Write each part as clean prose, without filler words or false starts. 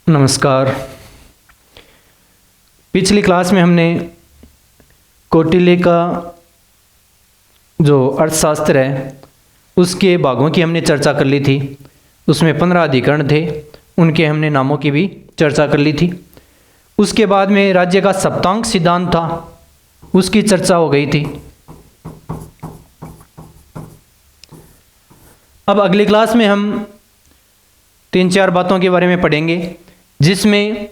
नमस्कार। पिछली क्लास में हमने कौटिल्य का जो अर्थशास्त्र है उसके भागों की हमने चर्चा कर ली थी। उसमें 15 अधिकरण थे, उनके हमने नामों की भी चर्चा कर ली थी। उसके बाद में राज्य का सप्तांक सिद्धांत था, उसकी चर्चा हो गई थी। अब अगली क्लास में हम 3-4 बातों के बारे में पढ़ेंगे, जिसमें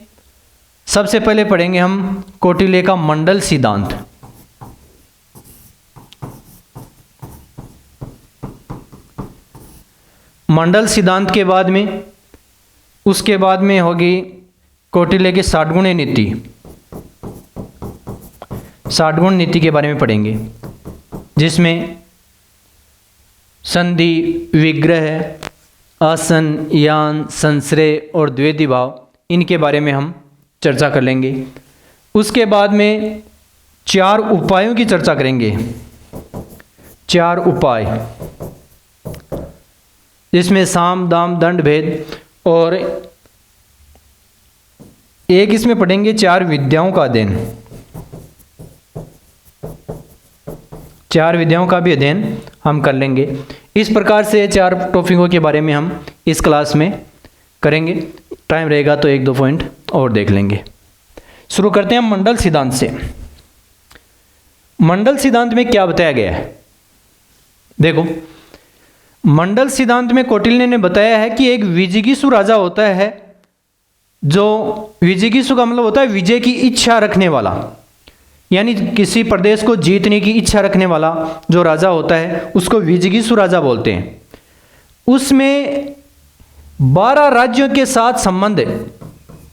सबसे पहले पढ़ेंगे हम कौटिल्य का मंडल सिद्धांत। मंडल सिद्धांत के बाद में उसके बाद में होगी कौटिल्य की 60 गुण नीति। 60 गुण नीति के बारे में पढ़ेंगे, जिसमें संधि, विग्रह, आसन, यान, संश्रय और द्वैधी भाव, इनके बारे में हम चर्चा कर लेंगे। उसके बाद में 4 उपायों की चर्चा करेंगे। 4 उपाय, जिसमें साम, दाम, दंड, भेद, और एक इसमें पढ़ेंगे 4 विद्याओं का अध्ययन। 4 विद्याओं का भी अध्ययन हम कर लेंगे। इस प्रकार से 4 टॉपिकों के बारे में हम इस क्लास में करेंगे। टाइम रहेगा तो 1-2 पॉइंट और देख लेंगे। शुरू करते हैं मंडल सिद्धांत से। मंडल सिद्धांत में क्या बताया गया है? देखो, मंडल सिद्धांत में कौटिल्य ने बताया है कि एक विजिगीषु राजा होता है, जो विजिगीषु का मतलब होता है विजय की इच्छा रखने वाला, यानी किसी प्रदेश को जीतने की इच्छा रखने वाला जो राजा होता है उसको विजिगीषु राजा बोलते हैं। उसमें 12 राज्यों के साथ संबंध,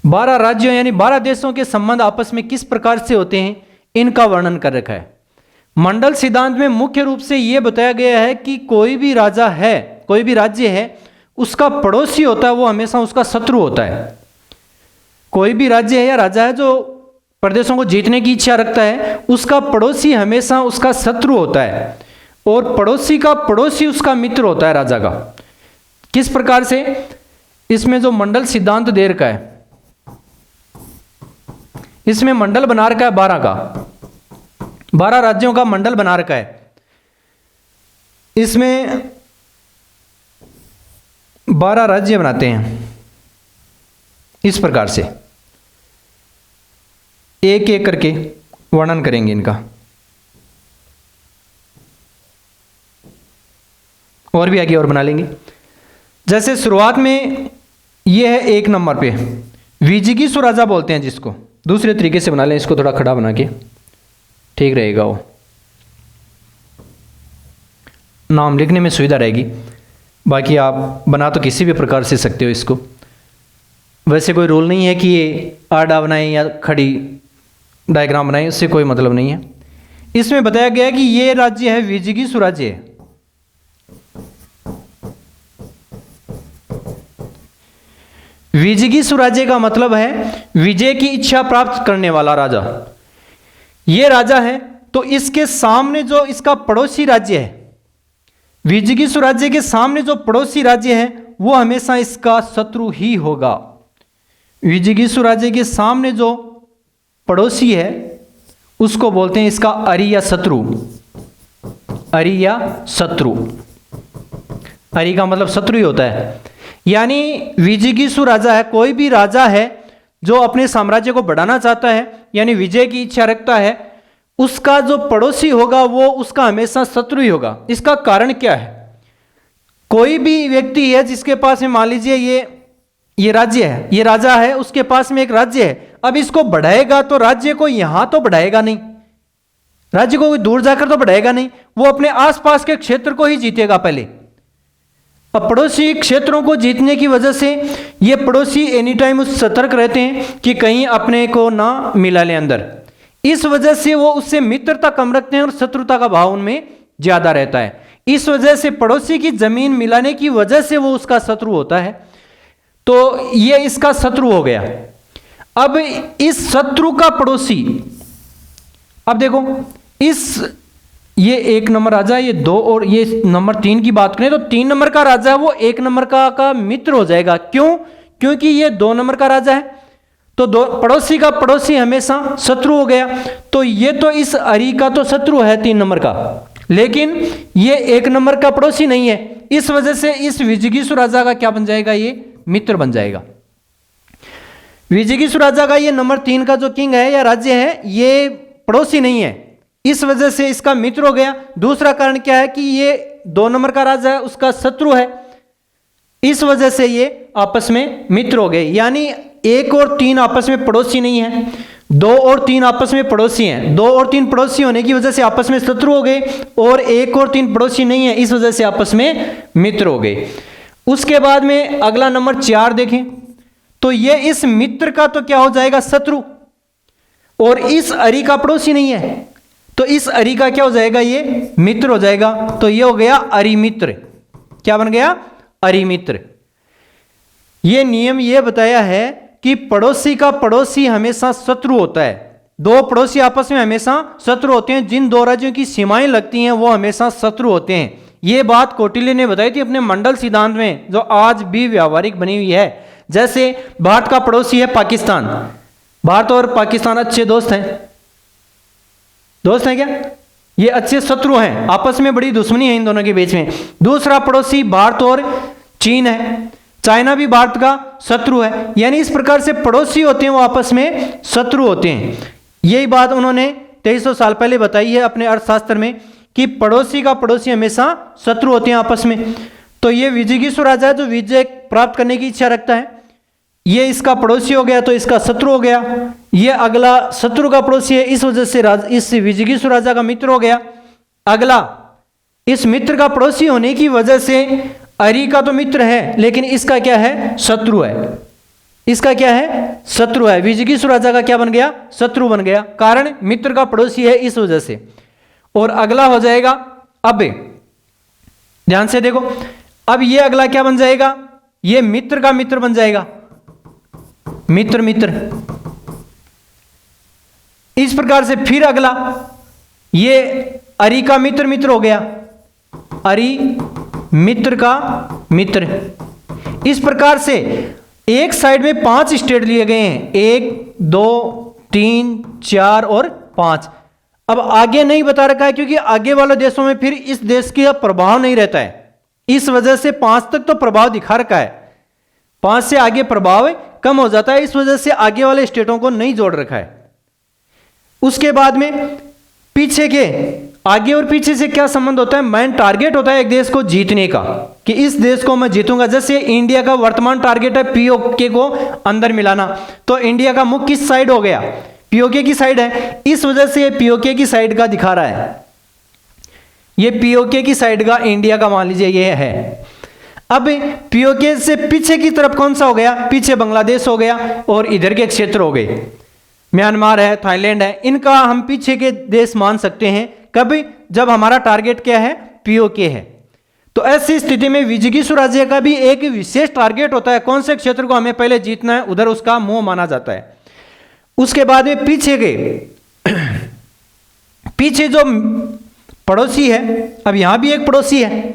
12 राज्यों यानी 12 देशों के संबंध आपस में किस प्रकार से होते हैं, इनका वर्णन कर रखा है। मंडल सिद्धांत में मुख्य रूप से यह बताया गया है कि कोई भी राजा है, कोई भी राज्य है, उसका पड़ोसी होता है वो हमेशा उसका शत्रु होता है। कोई भी राज्य है या राजा है जो प्रदेशों को जीतने की इच्छा रखता है, उसका पड़ोसी हमेशा उसका शत्रु होता है, और पड़ोसी का पड़ोसी उसका मित्र होता है राजा का। किस प्रकार से? इसमें जो मंडल सिद्धांत दे रखा है, इसमें मंडल बना रखा है 12 का, 12 राज्यों का मंडल बना रखा है। इसमें 12 राज्य बनाते हैं इस प्रकार से, एक एक करके वर्णन करेंगे इनका, और भी आगे और बना लेंगे। जैसे शुरुआत में यह है 1 नंबर पे विजिगीषु राजा बोलते हैं, जिसको दूसरे तरीके से बना लें, इसको थोड़ा खड़ा बना के ठीक रहेगा, वो नाम लिखने में सुविधा रहेगी। बाकी आप बना तो किसी भी प्रकार से सकते हो इसको, वैसे कोई रूल नहीं है कि ये आड़ा बनाएं या खड़ी डायग्राम बनाएं, उससे कोई मतलब नहीं है। इसमें बताया गया है कि ये राज्य है विजिगीषु राज्य है। विजिगीषु राज्य का मतलब है विजय की इच्छा प्राप्त करने वाला राजा। ये राजा है, तो इसके सामने जो इसका पड़ोसी राज्य है, विजिगीषु राज्य के सामने जो पड़ोसी राज्य है वो हमेशा इसका शत्रु ही होगा। विजिगीषु राज्य के सामने जो पड़ोसी है उसको बोलते हैं इसका अरि या शत्रु। अरि या शत्रु, अरि का मतलब शत्रु ही होता है। यानी विजिगीषु राजा है, कोई भी राजा है जो अपने साम्राज्य को बढ़ाना चाहता है, यानी विजय की इच्छा रखता है, उसका जो पड़ोसी होगा वो उसका हमेशा शत्रु ही होगा। इसका कारण क्या है? कोई भी व्यक्ति है जिसके पास में, मान लीजिए ये राज्य है, ये राजा है, उसके पास में एक राज्य है, अब इसको बढ़ाएगा तो राज्य को यहां तो बढ़ाएगा नहीं, राज्य को दूर जाकर तो बढ़ाएगा नहीं, वो अपने आसपास के क्षेत्र को ही जीतेगा पहले। अब पड़ोसी क्षेत्रों को जीतने की वजह से ये पड़ोसी एनी टाइम उस सतर्क रहते हैं कि कहीं अपने को ना मिला ले अंदर। इस वजह से वो उससे मित्रता कम रखते हैं और शत्रुता का भाव उनमें ज्यादा रहता है। इस वजह से पड़ोसी की जमीन मिलाने की वजह से वो उसका शत्रु होता है, तो ये इसका शत्रु हो गया। अब इस शत्रु का पड़ोसी, अब देखो ये 1 नंबर राजा, ये 2 और ये नंबर 3 की बात करें तो 3 नंबर का राजा वो 1 नंबर का मित्र हो जाएगा। क्यों? क्योंकि ये 2 नंबर का राजा है, तो दो पड़ोसी का पड़ोसी हमेशा शत्रु हो गया। तो ये तो इस अरी का तो शत्रु है 3 नंबर का, लेकिन ये 1 नंबर का पड़ोसी नहीं है। इस वजह से इस विजिगीषु राजा का क्या बन जाएगा, ये मित्र बन जाएगा। विजिगीषु राजा का ये नंबर 3 का जो किंग है या राज्य है, ये पड़ोसी नहीं है, इस वजह से इसका मित्र हो गया। दूसरा कारण क्या है कि ये 2 नंबर का राजा है, उसका शत्रु है, इस वजह से ये आपस में मित्र हो गए। यानी 1 और 3 आपस में पड़ोसी नहीं है, 2 और 3 आपस में पड़ोसी हैं। 2 और 3 पड़ोसी होने की वजह से आपस में शत्रु हो गए, और 1 और 3 पड़ोसी नहीं है, इस वजह से आपस में मित्र हो गए। उसके बाद में अगला नंबर 4 देखें, तो ये इस मित्र का तो क्या हो जाएगा, शत्रु, और इस अरी का पड़ोसी नहीं है, तो इस अरी का क्या हो जाएगा, ये मित्र हो जाएगा। तो ये हो गया अरिमित्र। क्या बन गया, अरिमित्र। ये नियम ये बताया है कि पड़ोसी का पड़ोसी हमेशा शत्रु होता है। 2 पड़ोसी आपस में हमेशा शत्रु होते हैं, जिन 2 राज्यों की सीमाएं लगती हैं वो हमेशा शत्रु होते हैं। ये बात कौटिल्य ने बताई थी अपने मंडल सिद्धांत में, जो आज भी व्यावहारिक बनी हुई है। जैसे भारत का पड़ोसी है पाकिस्तान, भारत और पाकिस्तान अच्छे दोस्त हैं, दोस्त हैं क्या, ये अच्छे शत्रु हैं, आपस में बड़ी दुश्मनी है इन दोनों के बीच में। दूसरा पड़ोसी भारत और चीन है, चाइना भी भारत का शत्रु है। यानी इस प्रकार से पड़ोसी होते हैं वो आपस में शत्रु होते हैं। यही बात उन्होंने 2300 साल पहले बताई है अपने अर्थशास्त्र में, कि पड़ोसी का पड़ोसी हमेशा शत्रु होते हैं आपस में। तो ये विजिगीषु राजा है जो विजय प्राप्त करने की इच्छा रखता है, ये इसका पड़ोसी हो गया तो इसका शत्रु हो गया। ये अगला शत्रु का पड़ोसी है, इस वजह से इस विजिगीषु राजा का मित्र हो गया। अगला इस मित्र का पड़ोसी होने की वजह से अरी का तो मित्र है, लेकिन इसका क्या है, शत्रु है। इसका क्या है, शत्रु है। विजिगीषु राजा का क्या बन गया, शत्रु बन गया, कारण मित्र का पड़ोसी है, इस वजह से। और अगला हो जाएगा, अब ध्यान से देखो, अब ये अगला क्या बन जाएगा, ये मित्र का मित्र बन जाएगा, मित्र मित्र। इस प्रकार से फिर अगला ये अरी का मित्र मित्र हो गया, अरी मित्र का मित्र। इस प्रकार से एक साइड में 5 स्टेट लिए गए हैं, 1 2 3 4 और 5। अब आगे नहीं बता रखा है, क्योंकि आगे वाले देशों में फिर इस देश का प्रभाव नहीं रहता है, इस वजह से 5 तक तो प्रभाव दिखा रखा है, 5 से आगे प्रभाव कम हो जाता है, इस वजह से आगे वाले स्टेटों को नहीं जोड़ रखा है। उसके बाद में पीछे के, आगे और पीछे से क्या संबंध होता है, मेन टारगेट होता है एक देश को जीतने का, कि इस देश को मैं जीतूंगा। जैसे इंडिया का वर्तमान टारगेट है पीओके को अंदर मिलाना, तो इंडिया का मुख किस साइड हो गया, पीओके की साइड है, इस वजह से ये पीओके की साइड का दिखा रहा है, ये पीओके की साइड का इंडिया का मान लीजिए ये है। अब पीओके से पीछे की तरफ कौन सा हो गया, पीछे बांग्लादेश हो गया, और इधर के क्षेत्र हो गए, म्यांमार है, थाईलैंड है, इनका हम पीछे के देश मान सकते हैं। कभी जब हमारा टारगेट क्या है, पीओके है। तो ऐसी स्थिति में विजिगीषु राज्य का भी एक विशेष टारगेट होता है, कौन से क्षेत्र को हमें पहले जीतना है, उधर उसका मुंह माना जाता है। उसके बाद में पीछे के पीछे जो पड़ोसी है, अब यहां भी एक पड़ोसी है,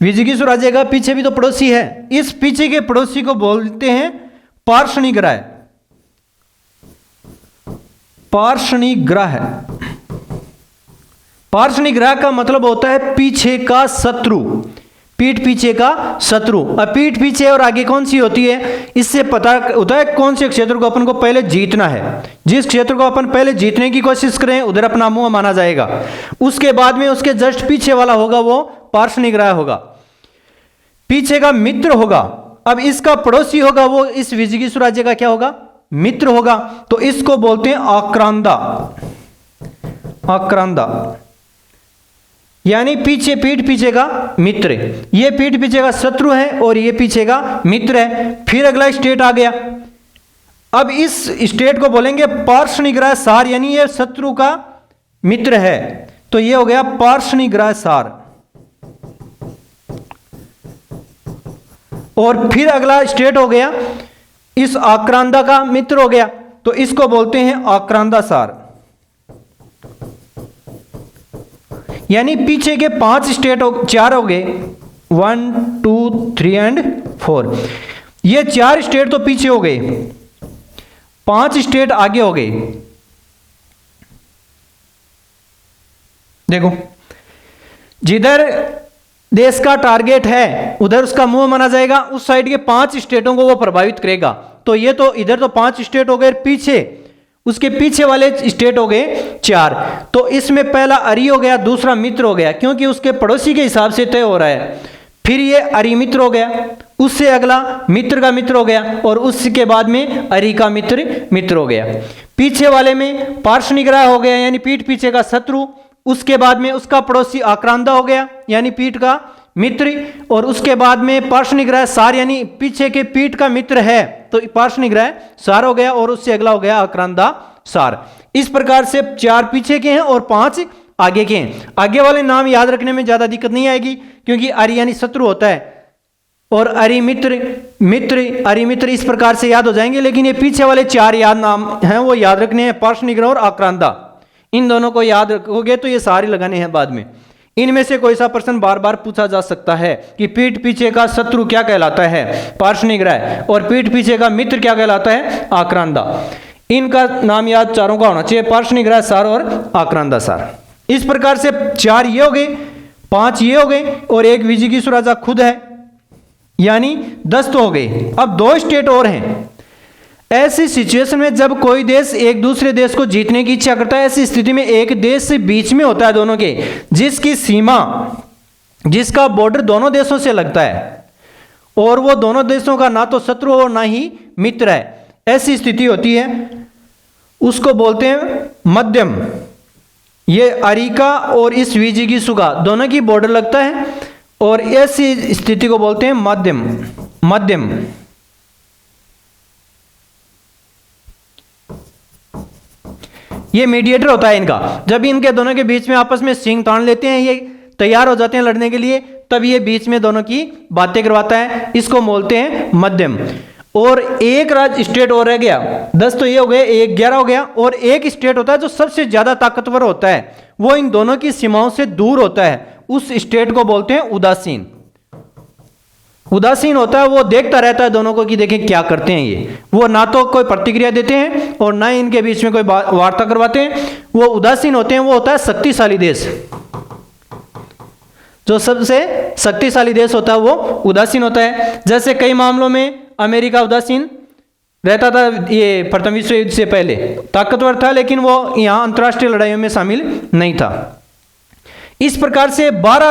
विजिगीषु राज्य का पीछे भी तो पड़ोसी है, इस पीछे के पड़ोसी को बोलते हैं पार्ष्णिग्रह। पार्ष्णिग्रह, पार्ष्णिग्रह का मतलब होता है पीछे का शत्रु, पीठ पीछे का शत्रु। अब पीठ पीछे और आगे कौन सी होती है, इससे पता होता है कौन से क्षेत्र को अपन को पहले जीतना है। जिस क्षेत्र को अपन पहले जीतने की कोशिश करें उधर अपना मुंह माना जाएगा। उसके बाद में उसके जस्ट पीछे वाला होगा वो पार्ष्णिग्रह होगा, पीछे का मित्र होगा। अब इसका पड़ोसी होगा वो इस विजिगीषु राज्य का क्या होगा, मित्र होगा, तो इसको बोलते हैं आक्रांदा। आक्रांदा यानी पीछे, पीठ पीछे का मित्र। ये पीठ पीछे का शत्रु है और ये पीछे का मित्र है। फिर अगला स्टेट आ गया, अब इस स्टेट को बोलेंगे पार्ष्णिग्रह सार, यानी ये शत्रु का मित्र है, तो ये हो गया पार्ष्णिग्रह सार। और फिर अगला स्टेट हो गया इस आक्रांदा का मित्र हो गया, तो इसको बोलते हैं आक्रांदा सार। यानी पीछे के 5 स्टेट 4 हो गए, 1 2 3 एंड 4। ये 4 स्टेट तो पीछे हो गए, 5 स्टेट आगे हो गए। देखो, जिधर देश का टारगेट है उधर उसका मुंह माना जाएगा, उस साइड के 5 स्टेटों को वो प्रभावित करेगा। तो ये तो इधर तो 5 स्टेट हो गए, पीछे उसके पीछे वाले स्टेट हो गए 4। तो इसमें पहला अरी हो गया, दूसरा मित्र हो गया, क्योंकि उसके पड़ोसी के हिसाब से तय हो रहा है। फिर ये अरी मित्र हो गया, उससे अगला मित्र का मित्र हो गया, और उसके बाद में अरी का मित्र हो गया। पीछे वाले में पार्श्वनिग्रह हो गया, यानी पीठ पीछे का शत्रु। उसके बाद में उसका पड़ोसी आक्रांता हो गया, यानी पीठ का मित्र। और उसके बाद में पार्श्वनिग्रह सार, यानी पीछे के पीठ का मित्र है तो पार्श्वनिग्रह सार हो गया, और उससे अगला हो गया आक्रांता सार। इस प्रकार से 4 पीछे के हैं और 5 आगे के हैं। आगे वाले नाम याद रखने में ज्यादा दिक्कत नहीं आएगी, क्योंकि अरि यानी शत्रु होता है, और अरि मित्र अरि मित्र इस प्रकार से याद हो जाएंगे। लेकिन ये पीछे वाले 4 याद नाम हैं वो याद रखने हैं, पार्श्वनिग्रह और आक्रांता। इन दोनों को याद रखोगे तो ये सारे लगाने हैं बाद में। इनमें से कोई सा प्रश्न बार बार पूछा जा सकता है कि पीठ पीछे का शत्रु क्या कहलाता है, पार्श्वनिग्रह, और पीठ पीछे का मित्र क्या कहलाता है, आक्रांता। इनका नाम याद चारों का होना चाहिए, पार्श्वनिग्रह सार और आक्रांता सार। इस प्रकार से 4 ये हो गए, 5 ये हो गए, और एक विजिगीषु राजा खुद है, यानी 10 तो हो गए। अब 2 स्टेट और हैं। ऐसी सिचुएशन में जब कोई देश एक दूसरे देश को जीतने की इच्छा करता है, ऐसी स्थिति में एक देश से बीच में होता है दोनों के, जिसकी सीमा, जिसका बॉर्डर दोनों देशों से लगता है, और वो दोनों देशों का ना तो शत्रु और ना ही मित्र है। ऐसी स्थिति होती है, उसको बोलते हैं मध्यम। ये अरिका और इस विजिगीषु का दोनों की बॉर्डर लगता है, और ऐसी स्थिति को बोलते हैं मध्यम। ये मीडिएटर होता है इनका। जब इनके दोनों के बीच में आपस में सिंग तान लेते हैं, ये तैयार हो जाते हैं लड़ने के लिए, तब ये बीच में दोनों की बातें करवाता है, इसको बोलते हैं मध्यम। और एक राज्य स्टेट और रह गया, 10 तो ये हो गए, 11 हो गया। और एक स्टेट होता है जो सबसे ज्यादा ताकतवर होता है, वो इन दोनों की सीमाओं से दूर होता है, उस स्टेट को बोलते हैं उदासीन। उदासीन होता है, वो देखता रहता है दोनों को कि देखें क्या करते हैं ये। वो ना तो कोई प्रतिक्रिया देते हैं और ना ही इनके बीच में कोई वार्ता करवाते हैं, वो उदासीन होते हैं। वो होता है शक्तिशाली देश। जो सबसे शक्तिशाली देश होता है वो उदासीन होता है। जैसे कई मामलों में अमेरिका उदासीन रहता था, ये प्रथम विश्व युद्ध से पहले ताकतवर था, लेकिन वो यहां अंतर्राष्ट्रीय लड़ाइयों में शामिल नहीं था। इस प्रकार से 12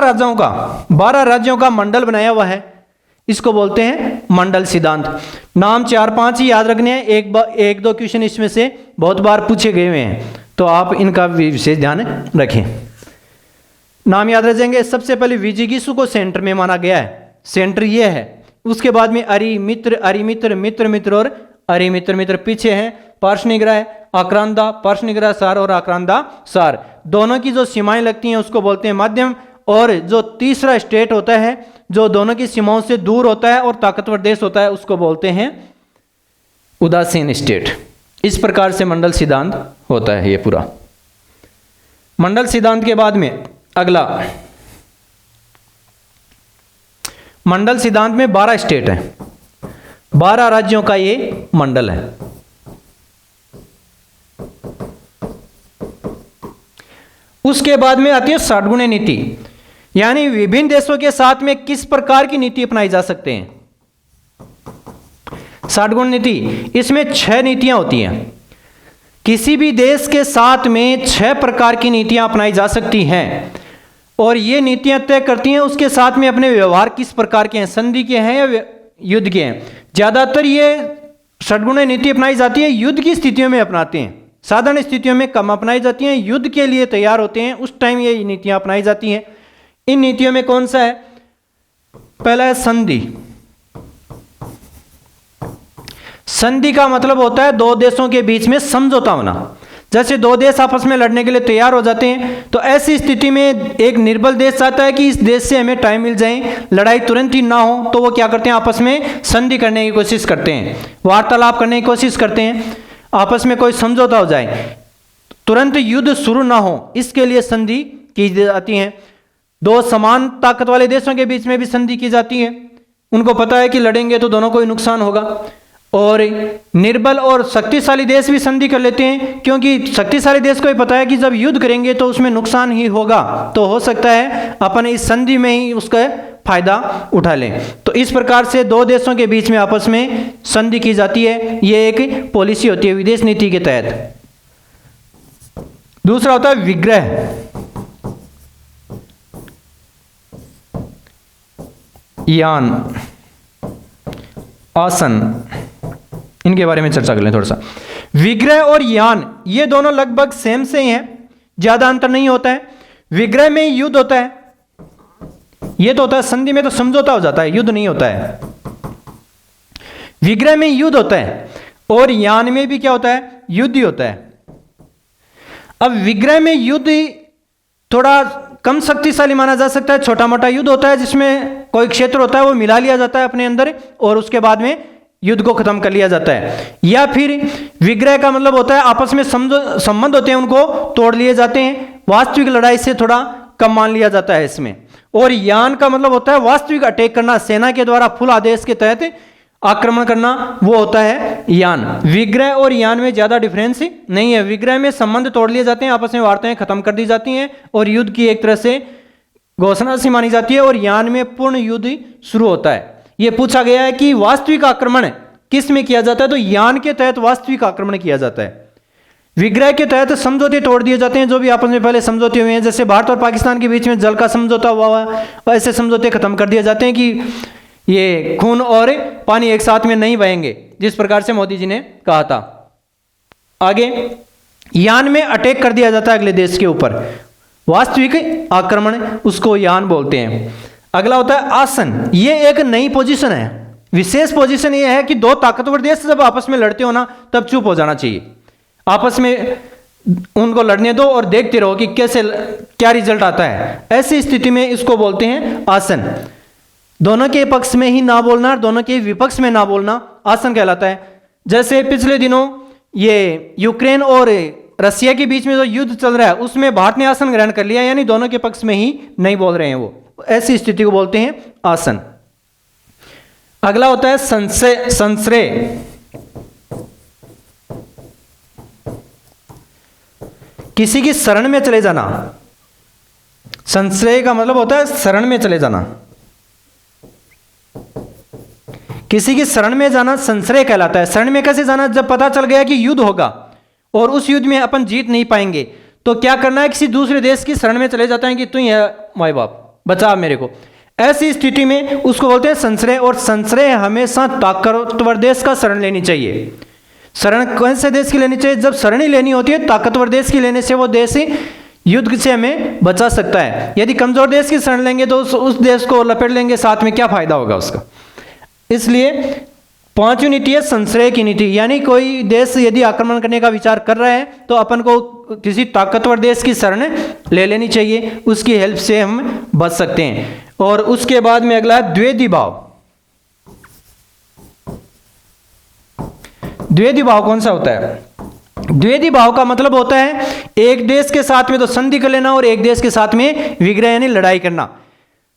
राज्यों का मंडल बनाया हुआ है, इसको बोलते हैं मंडल सिद्धांत। नाम 4-5 ही याद रखने हैं, एक दो क्वेश्चन इसमें से बहुत बार पूछे गए हुए हैं, तो आप इनका विशेष ध्यान रखें। नाम याद रह जाएंगे। सबसे पहले विजिगीषु को सेंटर में माना गया है, सेंटर ये है। उसके बाद में अरि मित्र मित्र और अरि मित्र पीछे हैं। पार्श्वनिग्रह आक्रांता, पार्श्वनिग्रह सार और आक्रांता सार, दोनों की जो सीमाएं लगती हैं उसको बोलते हैं मध्यम। और जो तीसरा स्टेट होता है जो दोनों की सीमाओं से दूर होता है और ताकतवर देश होता है, उसको बोलते हैं उदासीन स्टेट। इस प्रकार से मंडल सिद्धांत होता है ये पूरा। मंडल सिद्धांत के बाद में अगला, मंडल सिद्धांत में 12 स्टेट हैं, 12 राज्यों का ये मंडल है। उसके बाद में आती है षड्गुण्य नीति, यानी विभिन्न देशों के साथ में किस प्रकार की नीति अपनाई जा सकते हैं। षड्गुण्य नीति, इसमें 6 नीतियां होती हैं। किसी भी देश के साथ में 6 प्रकार की नीतियां अपनाई जा सकती हैं, और ये नीतियां तय करती हैं उसके साथ में अपने व्यवहार किस प्रकार के हैं, संधि के हैं या युद्ध के हैं। ज्यादातर ये षड्गुण्य नीति अपनाई जाती है युद्ध की स्थितियों में अपनाते हैं, साधारण स्थितियों में कम अपनाई जाती हैं। युद्ध के लिए तैयार होते हैं उस टाइम ये नीतियां अपनाई जाती हैं। इन नीतियों में कौन सा है, पहला है संधि। संधि का मतलब होता है 2 देशों के बीच में समझौता होना। जैसे 2 देश आपस में लड़ने के लिए तैयार हो जाते हैं, तो ऐसी स्थिति में एक निर्बल देश चाहता है कि इस देश से हमें टाइम मिल जाए, लड़ाई तुरंत ही ना हो, तो वो क्या करते हैं, आपस में संधि करने की कोशिश करते हैं, वार्तालाप करने की कोशिश करते हैं, आपस में कोई समझौता हो जाए, तुरंत युद्ध शुरू ना हो, इसके लिए संधि की जाती है। 2 समान ताकत वाले देशों के बीच में भी संधि की जाती है। उनको पता है कि लड़ेंगे तो दोनों को ही नुकसान होगा। और निर्बल और शक्तिशाली देश भी संधि कर लेते हैं, क्योंकि शक्तिशाली देश को ही पता है कि जब युद्ध करेंगे तो उसमें नुकसान ही होगा, तो हो सकता है अपन इस संधि में ही उसका फायदा उठा लें। तो इस प्रकार से दो देशों के बीच में आपस में संधि की जाती है। ये एक पॉलिसी होती है विदेश नीति के तहत। दूसरा होता है विग्रह, यान, आसन। इनके बारे में चर्चा कर लें थोड़ा सा। विग्रह और यान ये दोनों लगभग सेम से ही हैं, ज्यादा अंतर नहीं होता है। विग्रह में युद्ध होता है, ये तो होता है संधि में तो समझौता हो जाता है, युद्ध नहीं होता है। विग्रह में युद्ध होता है और यान में भी क्या होता है, युद्ध ही होता है। अब विग्रह में युद्ध थोड़ा कम शक्तिशाली माना जा सकता है, छोटा मोटा युद्ध होता है जिसमें कोई क्षेत्र होता है वो मिला लिया जाता है अपने अंदर और उसके बाद में युद्ध को खत्म कर लिया जाता है। या फिर विग्रह का मतलब होता है आपस में संबंध होते हैं उनको तोड़ लिए जाते हैं, वास्तविक लड़ाई से थोड़ा कम मान लिया जाता है इसमें। और यान का मतलब होता है वास्तविक अटैक करना, सेना के द्वारा फुल आदेश के तहत आक्रमण करना, वो होता है यान। विग्रह और यान में ज्यादा डिफरेंस नहीं है। विग्रह में संबंध तोड़ लिए जाते हैं, आपस में वार्ताएं खत्म कर दी जाती हैं और युद्ध की एक तरह से घोषणा सी मानी जाती है, और यान में पूर्ण युद्ध शुरू होता है। यह पूछा गया है कि वास्तविक आक्रमण किस में किया जाता है, तो यान के तहत वास्तविक आक्रमण किया जाता है। विग्रह के तहत समझौते तोड़ दिए जाते हैं जो भी आपस में पहले समझौते हुए हैं, जैसे भारत और पाकिस्तान के बीच में जल का समझौता हुआ है, ऐसे समझौते खत्म कर दिए जाते हैं कि ये खून और पानी एक साथ में नहीं बहेंगे, जिस प्रकार से मोदी जी ने कहा था। आगे यान में अटैक कर दिया जाता है अगले देश के ऊपर, वास्तविक आक्रमण, उसको यान बोलते हैं। अगला होता है आसन। ये एक नई पोजीशन है, विशेष पोजीशन ये है कि दो ताकतवर देश जब आपस में लड़ते हो ना तब चुप हो जाना चाहिए, आपस में उनको लड़ने दो और देखते रहो कि कैसे क्या रिजल्ट आता है। ऐसी स्थिति में इसको बोलते हैं आसन। दोनों के पक्ष में ही ना बोलना, दोनों के विपक्ष में ना बोलना आसन कहलाता है। जैसे पिछले दिनों ये यूक्रेन और रसिया के बीच में जो युद्ध चल रहा है उसमें भारत ने आसन ग्रहण कर लिया, यानी दोनों के पक्ष में ही नहीं बोल रहे हैं वो, ऐसी स्थिति को बोलते हैं आसन। अगला होता है संश्रय। किसी की शरण में चले जाना। संश्रय का मतलब होता है शरण में चले जाना, किसी की शरण में जाना संश्रय कहलाता है। शरण में कैसे जाना, जब पता चल गया कि युद्ध होगा और उस युद्ध में अपन जीत नहीं पाएंगे तो क्या करना है, किसी दूसरे देश की शरण में चले जाते हैं कि तू ही है माई बाप, बचा मेरे को। ऐसी स्थिति में उसको बोलते हैं संश्रय। और संश्रय हमेशा ताकतवर देश का शरण लेनी चाहिए। शरण कौन से देश की लेनी चाहिए, जब शरण ही लेनी होती है ताकतवर देश की लेने से वो देश युद्ध से हमें बचा सकता है। यदि कमजोर देश की शरण लेंगे तो उस देश को लपेट लेंगे साथ में, क्या फायदा होगा उसका। इसलिए पांचवी नीति है संश्रय की नीति, यानी कोई देश यदि आक्रमण करने का विचार कर रहा है तो अपन को किसी ताकतवर देश की शरण ले लेनी चाहिए, उसकी हेल्प से हम बच सकते हैं। और उसके बाद में अगला है द्वेदी भाव। द्वेदी भाव कौन सा होता है, द्वेदी भाव का मतलब होता है एक देश के साथ में तो संधि कर लेना और एक देश के साथ में विग्रह यानी लड़ाई करना।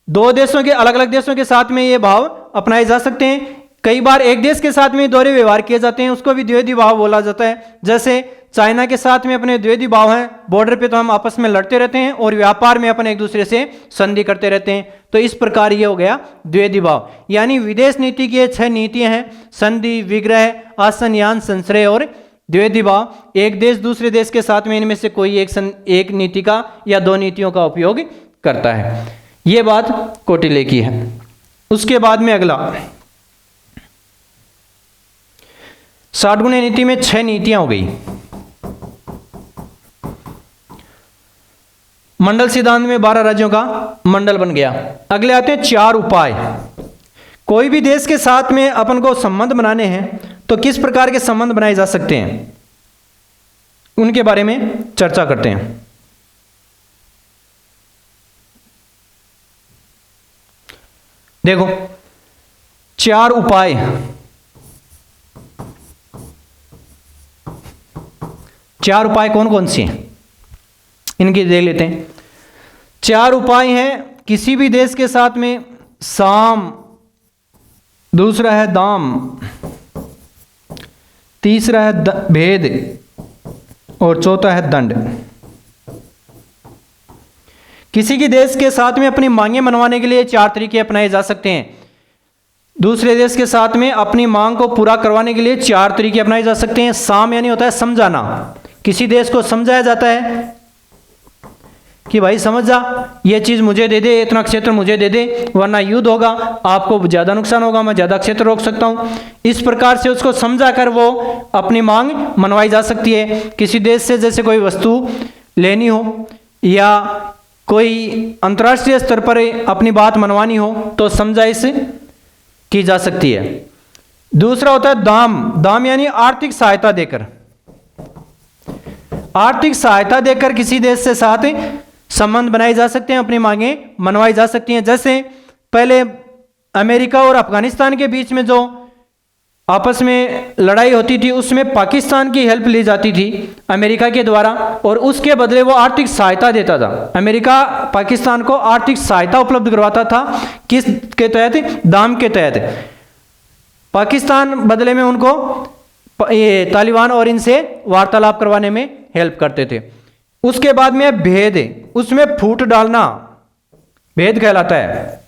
दो देशों के अलग अलग देशों के साथ में ये भाव अपनाए जा सकते हैं। कई बार एक देश के साथ में दोहरे व्यवहार किए जाते हैं, उसको भी द्विवेदी भाव बोला जाता है। जैसे चाइना के साथ में अपने द्विवेदी भाव हैं, बॉर्डर पे तो हम आपस में लड़ते रहते हैं और व्यापार में अपन एक दूसरे से संधि करते रहते हैं। तो इस प्रकार ये हो गया द्विवेदी भाव। यानी विदेश नीति की 6 नीतियां हैं, संधि, विग्रह, आसन, यान, संश्रय और द्विवेदी भाव। एक देश दूसरे देश के साथ में इनमें से कोई एक नीति का या 2 नीतियों का उपयोग करता है। ये बात कौटिल्य की है। उसके बाद में अगला 60 गुणे नीति में 6 नीतियां हो गई। मंडल सिद्धांत में 12 राज्यों का मंडल बन गया। अगले आते हैं 4 उपाय। कोई भी देश के साथ में अपन को संबंध बनाने हैं तो किस प्रकार के संबंध बनाए जा सकते हैं, उनके बारे में चर्चा करते हैं। देखो 4 उपाय, चार उपाय कौन कौन से हैं इनकी देख लेते हैं। 4 उपाय हैं किसी भी देश के साथ में साम, दूसरा है दाम, तीसरा है भेद और चौथा है दंड। किसी के देश के साथ में अपनी मांगें मनवाने के लिए 4 तरीके अपनाए जा सकते हैं। दूसरे देश के साथ में अपनी मांग को पूरा करवाने के लिए 4 तरीके अपनाए जा सकते हैं। साम यानी होता है समझाना, किसी देश को समझाया जाता है कि भाई समझ जा, ये चीज़ मुझे दे दे, इतना क्षेत्र मुझे दे दे, वरना युद्ध होगा, आपको ज़्यादा नुकसान होगा, मैं ज़्यादा क्षेत्र रोक सकता हूँ। इस प्रकार से उसको समझा कर वो अपनी मांग मनवाई जा सकती है। किसी देश से जैसे कोई वस्तु लेनी हो या कोई अंतर्राष्ट्रीय स्तर पर अपनी बात मनवानी हो तो समझाइश की जा सकती है। दूसरा होता है दाम, दाम यानी आर्थिक सहायता देकर, आर्थिक सहायता देकर किसी देश से साथ संबंध बनाए जा सकते हैं, अपनी मांगें मनवाई जा सकती हैं। जैसे पहले अमेरिका और अफगानिस्तान के बीच में जो आपस में लड़ाई होती थी उसमें पाकिस्तान की हेल्प ली जाती थी अमेरिका के द्वारा, और उसके बदले वो आर्थिक सहायता देता था। अमेरिका पाकिस्तान को आर्थिक सहायता उपलब्ध करवाता था, किस के तहत? दाम के तहत। पाकिस्तान बदले में उनको ये तालिबान और इनसे वार्तालाप करवाने में हेल्प करते थे। उसके बाद में भेद, उसमें फूट डालना भेद कहलाता है,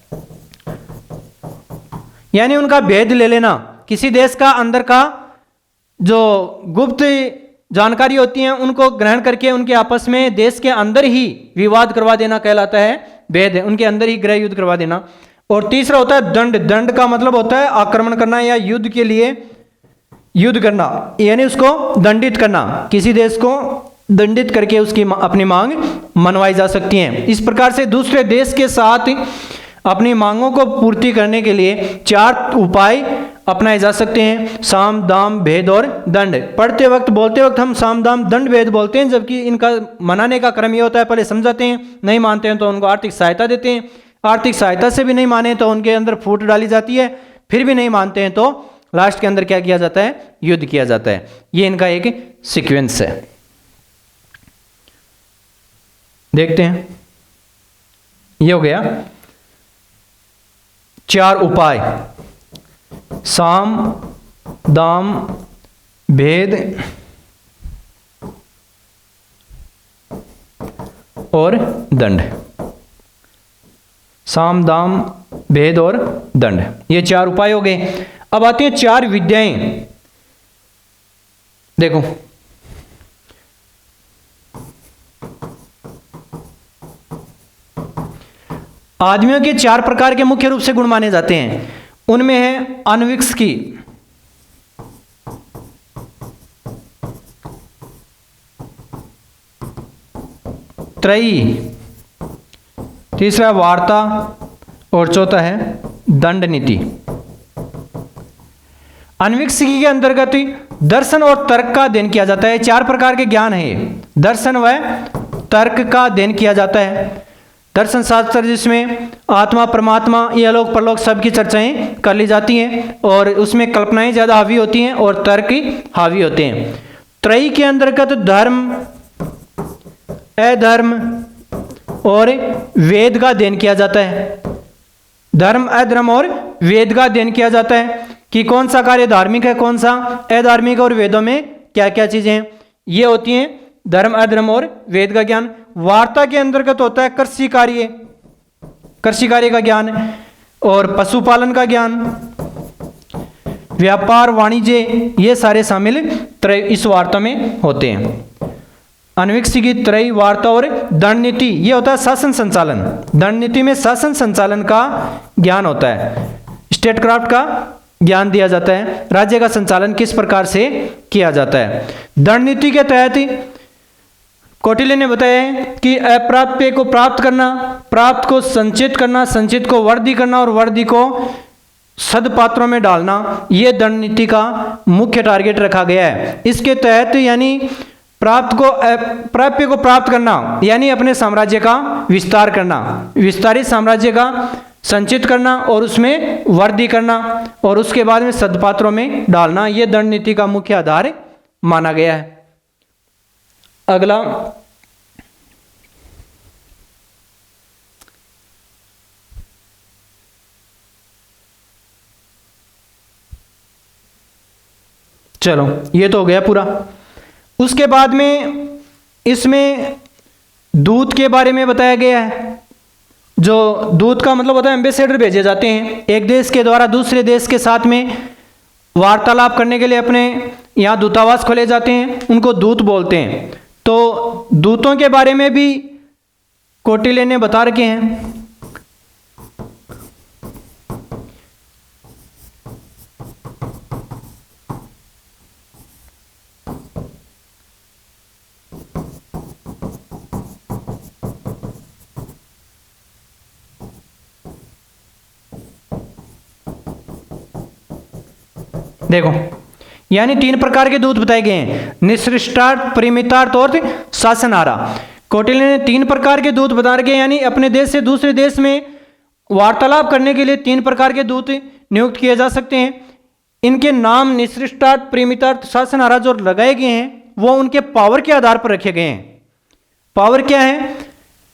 यानी उनका भेद ले लेना। किसी देश का अंदर का जो गुप्त जानकारी होती है उनको ग्रहण करके उनके आपस में देश के अंदर ही विवाद करवा देना कहलाता है भेद, उनके अंदर ही गृह युद्ध करवा देना। और तीसरा होता है दंड, दंड का मतलब होता है आक्रमण करना या युद्ध के लिए युद्ध करना, यानी उसको दंडित करना, किसी देश को दंडित करके उसकी अपनी मांग मनवाई जा सकती है। इस प्रकार से दूसरे देश के साथ अपनी मांगों को पूर्ति करने के लिए 4 उपाय अपनाए जा सकते हैं, साम दाम भेद और दंड। पढ़ते वक्त बोलते वक्त हम साम दाम दंड भेद बोलते हैं, जबकि इनका मनाने का क्रम ये होता है पहले समझाते हैं, नहीं मानते हैं तो उनको आर्थिक सहायता देते हैं, आर्थिक सहायता से भी नहीं माने तो उनके अंदर फूट डाली जाती है, फिर भी नहीं मानते हैं तो लास्ट के अंदर क्या किया जाता है? युद्ध किया जाता है। ये इनका एक सीक्वेंस है। देखते हैं, ये हो गया 4 उपाय, साम दाम भेद और दंड। साम दाम भेद और दंड, ये 4 उपाय हो गए। अब आती हैं 4 विद्याएं। देखो, आदमियों के 4 प्रकार के मुख्य रूप से गुण माने जाते हैं। उनमें है अनविक्स की, त्रयी, तीसरा वार्ता और चौथा है दंड नीति। अनविक्सिकी के अंतर्गत दर्शन और तर्क का अध्ययन किया जाता है। 4 प्रकार के ज्ञान है ये, दर्शन व तर्क का अध्ययन किया जाता है। दर्शन शास्त्र जिसमें आत्मा परमात्मा इहलोक परलोक सबकी चर्चाएं कर ली जाती हैं और उसमें कल्पनाएं ज़्यादा हावी होती हैं और तर्क हावी होते हैं। त्रयी के अंतर्गत धर्म अधर्म और वेद का अध्ययन किया जाता है। धर्म अधर्म और वेद का अध्ययन किया जाता है कि कौन सा कार्य धार्मिक है, कौन सा अधार्मिक, और वेदों में क्या क्या चीजें हैं, ये होती हैं धर्म अधर्म और वेद का ज्ञान। वार्ता के अंतर्गत होता है कृषि कार्य का ज्ञान और पशुपालन का ज्ञान, व्यापार वाणिज्य, ये सारे शामिल इस वार्ता में होते हैं। अनविक्सिकी, त्रयी, वार्ता और दंड नीति, ये होता है शासन संचालन। दंड नीति में शासन संचालन का ज्ञान होता है, स्टेट क्राफ्ट का ज्ञान दिया जाता है, राज्य का संचालन किस प्रकार से किया जाता है। दंड नीति के तहत कौटिल्य ने बताया है कि अप्राप्य को प्राप्त करना, प्राप्त को संचित करना, संचित को वृद्धि करना और वृद्धि को सदपात्रों में डालना, ये दंड नीति का मुख्य टारगेट रखा गया है। इसके तहत यानी प्राप्य को प्राप्त करना यानी अपने साम्राज्य का विस्तार करना, विस्तारित साम्राज्य का संचित करना और उसमें वृद्धि करना और उसके बाद में सदपात्रों में डालना, यह दंड नीति का मुख्य आधार माना गया है। अगला चलो ये तो हो गया पूरा। उसके बाद में इसमें दूत के बारे में बताया गया है। जो दूत का मतलब होता है एम्बेसडर भेजे जाते हैं एक देश के द्वारा दूसरे देश के साथ में वार्तालाप करने के लिए अपने यहाँ दूतावास खोले जाते हैं, उनको दूत बोलते हैं। तो दूतों के बारे में भी कौटिल्य ने बता रखे हैं। देखो यानी 3 प्रकार के दूत बताए गए हैं, निसृष्टार्थ, परिमितार्थ और शासनारा। कौटिल्य ने 3 प्रकार के दूत बता रखे हैं, यानी अपने देश से दूसरे देश में वार्तालाप करने के लिए 3 प्रकार के दूत नियुक्त किए जा सकते हैं। इनके नाम निसृष्टार्थ, परिमितार्थ, शासनारा जो लगाए गए हैं वो उनके पावर के आधार पर रखे गए हैं। पावर क्या है?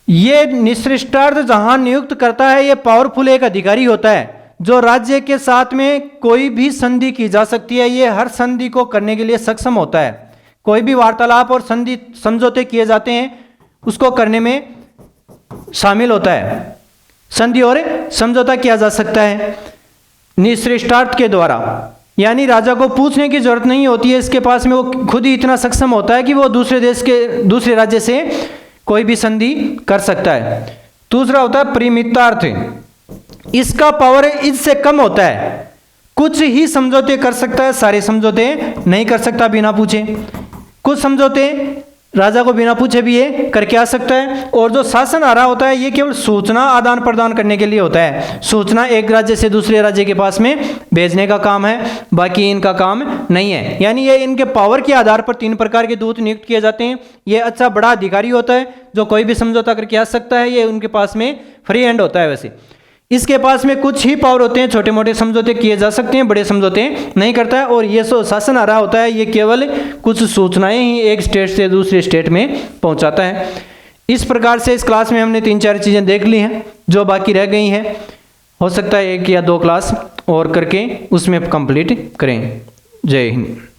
ये निसृष्टार्थ जहां नियुक्त करता है ये पावरफुल एक अधिकारी होता है जो राज्य के साथ में कोई भी संधि की जा सकती है, ये हर संधि को करने के लिए सक्षम होता है। कोई भी वार्तालाप और संधि समझौते किए जाते हैं उसको करने में शामिल होता है, संधि और समझौता किया जा सकता है निसृष्टार्थ के द्वारा। यानी राजा को पूछने की जरूरत नहीं होती है, इसके पास में वो खुद ही इतना सक्षम होता है कि वो दूसरे राज्य से कोई भी संधि कर सकता है। दूसरा होता है परिमितार्थ, इसका पावर इससे कम होता है, कुछ ही समझौते कर सकता है, सारे समझौते नहीं कर सकता बिना पूछे। कुछ समझौते राजा को बिना पूछे भी ये करके आ सकता है। और जो शासन आ रहा होता है ये केवल सूचना आदान प्रदान करने के लिए होता है, सूचना एक राज्य से दूसरे राज्य के पास में भेजने का काम है, बाकी इनका काम नहीं है। यानी ये इनके पावर के आधार पर 3 प्रकार के दूत नियुक्त किए जाते हैं। ये अच्छा बड़ा अधिकारी होता है जो कोई भी समझौता करके आ सकता है, ये उनके पास में फ्री हैंड होता है। वैसे इसके पास में कुछ ही पावर होते हैं, छोटे मोटे समझौते किए जा सकते हैं, बड़े समझौते नहीं करता है। और ये जो शासन आ रहा होता है ये केवल कुछ सूचनाएं ही एक स्टेट से दूसरे स्टेट में पहुंचाता है। इस प्रकार से इस क्लास में हमने 3-4 चीज़ें देख ली हैं, जो बाकी रह गई हैं हो सकता है 1 या 2 क्लास और करके उसमें कंप्लीट करें। जय हिंद।